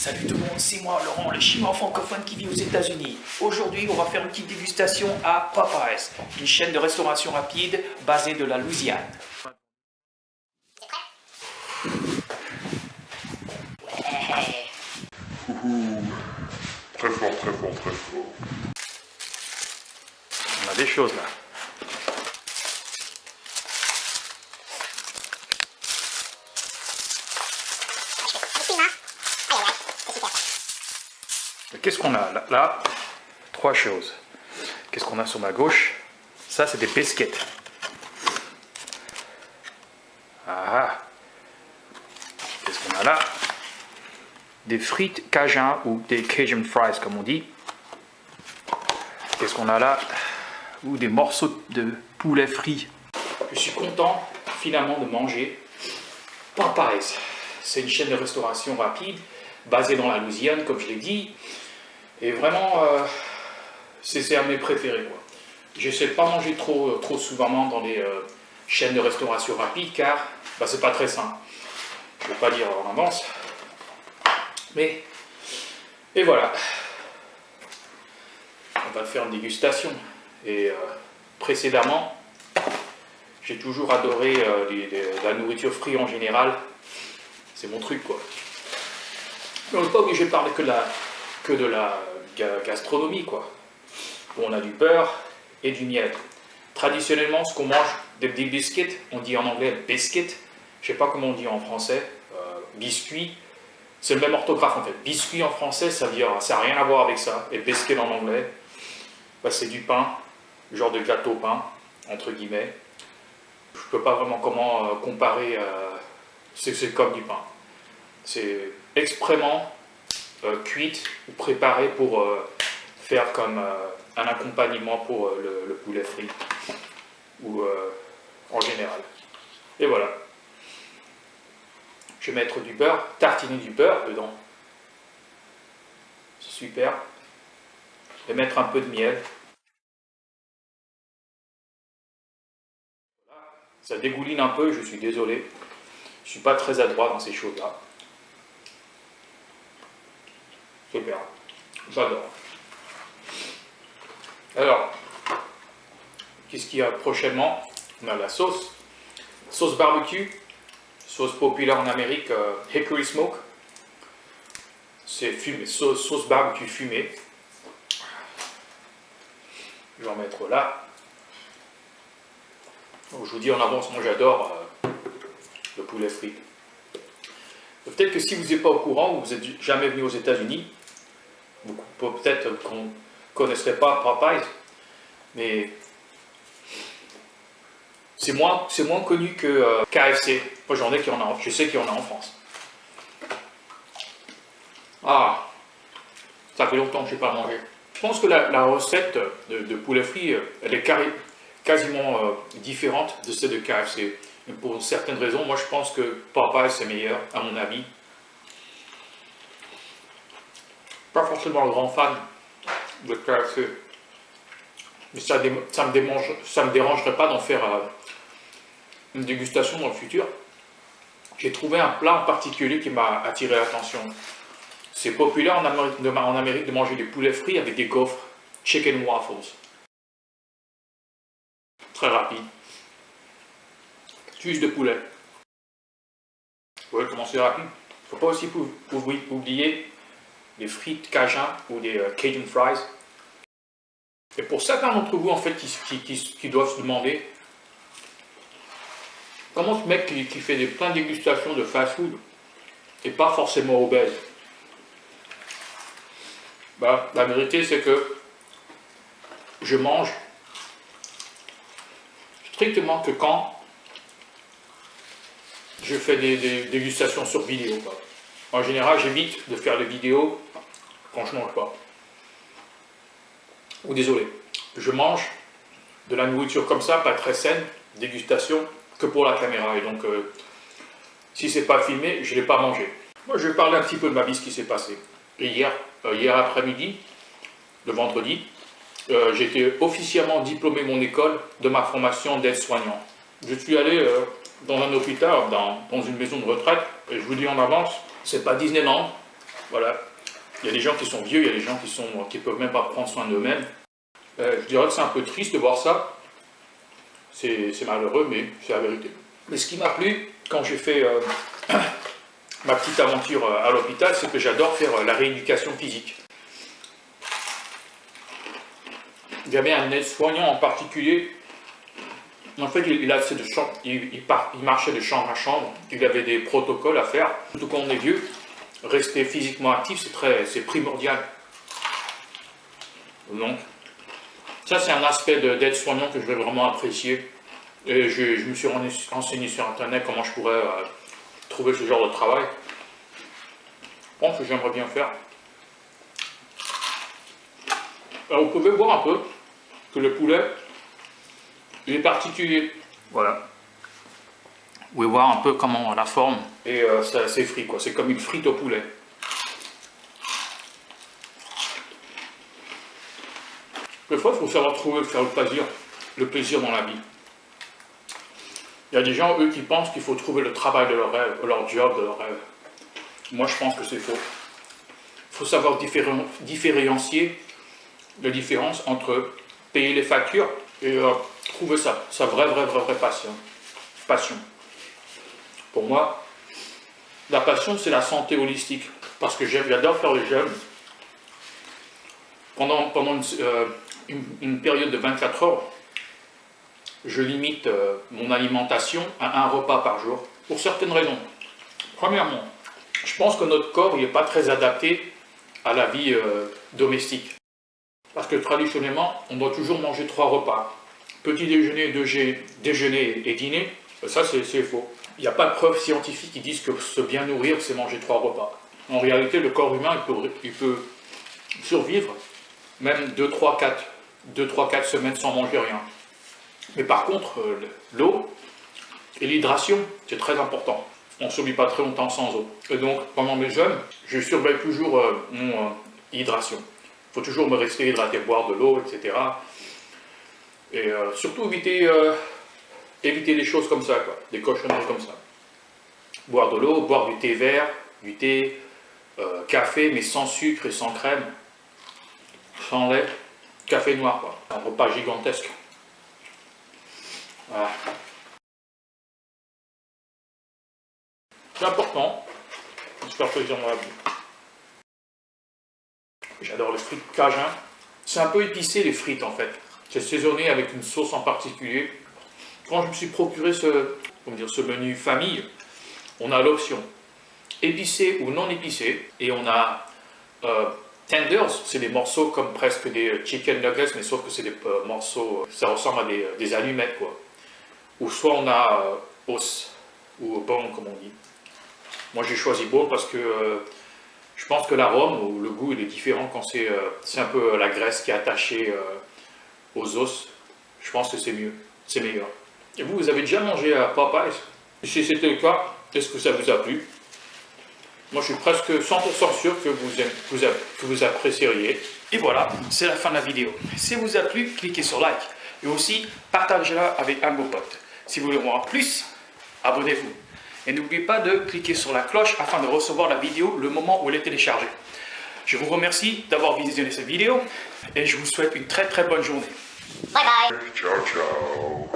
Salut tout le monde, c'est moi Laurent, le chinois francophone qui vit aux États-Unis. Aujourd'hui, on va faire une petite dégustation à Popeyes, une chaîne de restauration rapide basée de la Louisiane. Très fort, très fort, très fort. On a des choses là. Qu'est-ce qu'on a là, trois choses. Qu'est-ce qu'on a sur ma gauche? Ça, c'est des biscuits. Ah. Qu'est-ce qu'on a là? Des frites cajun ou des Cajun fries, comme on dit. Qu'est-ce qu'on a là? Ou des morceaux de poulet frit. Je suis content, finalement, de manger Popeyes. C'est une chaîne de restauration rapide, basée dans la Louisiane, comme je l'ai dit. Et vraiment, c'est un de mes préférés, quoi. J'essaie de pas manger trop souvent dans les chaînes de restauration rapide, car c'est pas très sain. Je ne vais pas dire en avance. Mais, et voilà. On va faire une dégustation. Et précédemment, j'ai toujours adoré la nourriture frite en général. C'est mon truc, quoi. Mais on n'est pas obligé de parler que de la gastronomie, quoi. On a du beurre et du miel. Traditionnellement, ce qu'on mange, des biscuits, on dit en anglais biscuit, je sais pas comment on dit en français, biscuit, c'est le même orthographe en fait. Biscuit en français, ça n'a rien à voir avec ça, et biscuit en anglais, c'est du pain, genre de gâteau pain, entre guillemets. Je ne peux pas vraiment comparer, c'est comme du pain. C'est extrêmement cuite ou préparée pour faire comme un accompagnement pour le poulet frit ou en général. Et voilà. Je vais mettre du beurre, tartiner du beurre dedans. C'est super. Je vais mettre un peu de miel. Ça dégouline un peu, je suis désolé. Je ne suis pas très adroit dans ces choses-là. Super. J'adore. Alors, qu'est-ce qu'il y a prochainement? On a la sauce. Sauce barbecue. Sauce populaire en Amérique, Hickory Smoke. C'est sauce barbecue fumée. Je vais en mettre là. Donc, je vous dis en avance, moi j'adore le poulet frit. Peut-être que si vous n'êtes pas au courant, ou vous n'êtes jamais venu aux États-Unis, peut-être qu'on ne connaîtrait pas Popeyes, mais c'est moins connu que KFC. Moi je sais qu'il y en a en France. Ah, ça fait longtemps que je n'ai pas mangé. Je pense que la recette de poulet frit, elle est quasiment différente de celle de KFC. Mais pour certaines raisons, moi je pense que Popeyes c'est meilleur, à mon avis. Pas forcément un grand fan de KFC. Mais ça me dérangerait pas d'en faire une dégustation dans le futur. J'ai trouvé un plat en particulier qui m'a attiré l'attention. C'est populaire en Amérique de manger des poulets frits avec des gaufres, chicken waffles. Très rapide. Juste de poulet. Oui, comment c'est rapide. Il ne faut pas aussi oublier les frites cajun ou des Cajun fries. Et pour certains d'entre vous en fait qui doivent se demander comment ce mec qui fait plein de dégustations de fast-food n'est pas forcément obèse. La vérité c'est que je mange strictement que quand je fais des dégustations sur vidéo. En général, j'évite de faire des vidéos quand je ne mange pas. Ou désolé, je mange de la nourriture comme ça, pas très saine, dégustation, que pour la caméra. Et donc, si c'est pas filmé, je ne l'ai pas mangé. Moi, je vais parler un petit peu de ma vie, ce qui s'est passé. Et hier après-midi, le vendredi, j'ai été officiellement diplômé de mon école de ma formation d'aide-soignant. Je suis allé dans un hôpital, dans une maison de retraite, et je vous dis en avance, c'est pas Disneyland, Voilà. Il y a des gens qui sont vieux, il y a des gens qui peuvent même pas prendre soin d'eux-mêmes. Je dirais que c'est un peu triste de voir ça. C'est malheureux, mais c'est la vérité. Mais ce qui m'a plu quand j'ai fait ma petite aventure à l'hôpital, c'est que j'adore faire la rééducation physique. Il y avait un aide-soignant en particulier. En fait, il marchait de chambre à chambre. Il avait des protocoles à faire. Surtout quand on est vieux, rester physiquement actif, c'est primordial. Donc, ça, c'est un aspect d'aide-soignant que je vais vraiment apprécier. Et je me suis renseigné sur Internet comment je pourrais trouver ce genre de travail. Je pense que j'aimerais bien faire. Alors, vous pouvez voir un peu que le poulet, il est particulier. Voilà. Vous pouvez voir un peu comment la forme. Et c'est frit, quoi. C'est comme une frite au poulet. Des fois, il faut savoir faire le plaisir dans la vie. Il y a des gens, eux, qui pensent qu'il faut trouver le travail de leur rêve, leur job de leur rêve. Moi, je pense que c'est faux. Il faut savoir différencier la différence entre payer les factures et trouver sa vraie passion. Pour moi, la passion, c'est la santé holistique. Parce que j'adore faire le jeûne. Pendant une période de 24 heures, je limite mon alimentation à un repas par jour, pour certaines raisons. Premièrement, je pense que notre corps n'est pas très adapté à la vie domestique. Parce que traditionnellement, on doit toujours manger 3 repas. Petit déjeuner, déjeuner et dîner, ça c'est faux. Il n'y a pas de preuves scientifiques qui disent que se bien nourrir, c'est manger 3 repas. En réalité, le corps humain, il peut survivre même 2-3-4 semaines sans manger rien. Mais par contre, l'eau et l'hydration, c'est très important. On ne survit pas très longtemps sans eau. Et donc, pendant mes jeûnes, je surveille toujours mon hydration. Il faut toujours me rester hydraté, boire de l'eau, etc. Et surtout éviter des choses comme ça, quoi, des cochonneries comme ça. Boire de l'eau, boire du thé vert, du thé, café, mais sans sucre et sans crème, sans lait, café noir, quoi. Un repas gigantesque. Voilà. C'est important de se faire plaisir dans la vie. J'adore les frites cajun. C'est un peu épicé les frites en fait. C'est saisonné avec une sauce en particulier. Quand je me suis procuré ce menu famille, on a l'option épicé ou non épicé. Et on a tenders, c'est des morceaux comme presque des chicken nuggets, mais sauf que c'est des morceaux, ça ressemble à des allumettes quoi. Ou soit on a os, ou bone comme on dit. Moi j'ai choisi bone parce que je pense que l'arôme ou le goût il est différent quand c'est un peu la graisse qui est attachée aux os. Je pense que c'est mieux, c'est meilleur. Et vous avez déjà mangé à Popeyes? Si c'était le cas, est-ce que ça vous a plu? Moi je suis presque 100% sûr que vous apprécieriez. Et voilà, c'est la fin de la vidéo. Si vous a plu, cliquez sur like. Et aussi, partagez-la avec un de vos potes. Si vous voulez en voir plus, abonnez-vous. Et n'oubliez pas de cliquer sur la cloche afin de recevoir la vidéo le moment où elle est téléchargée. Je vous remercie d'avoir visionné cette vidéo et je vous souhaite une très très bonne journée. Bye bye. Ciao, ciao.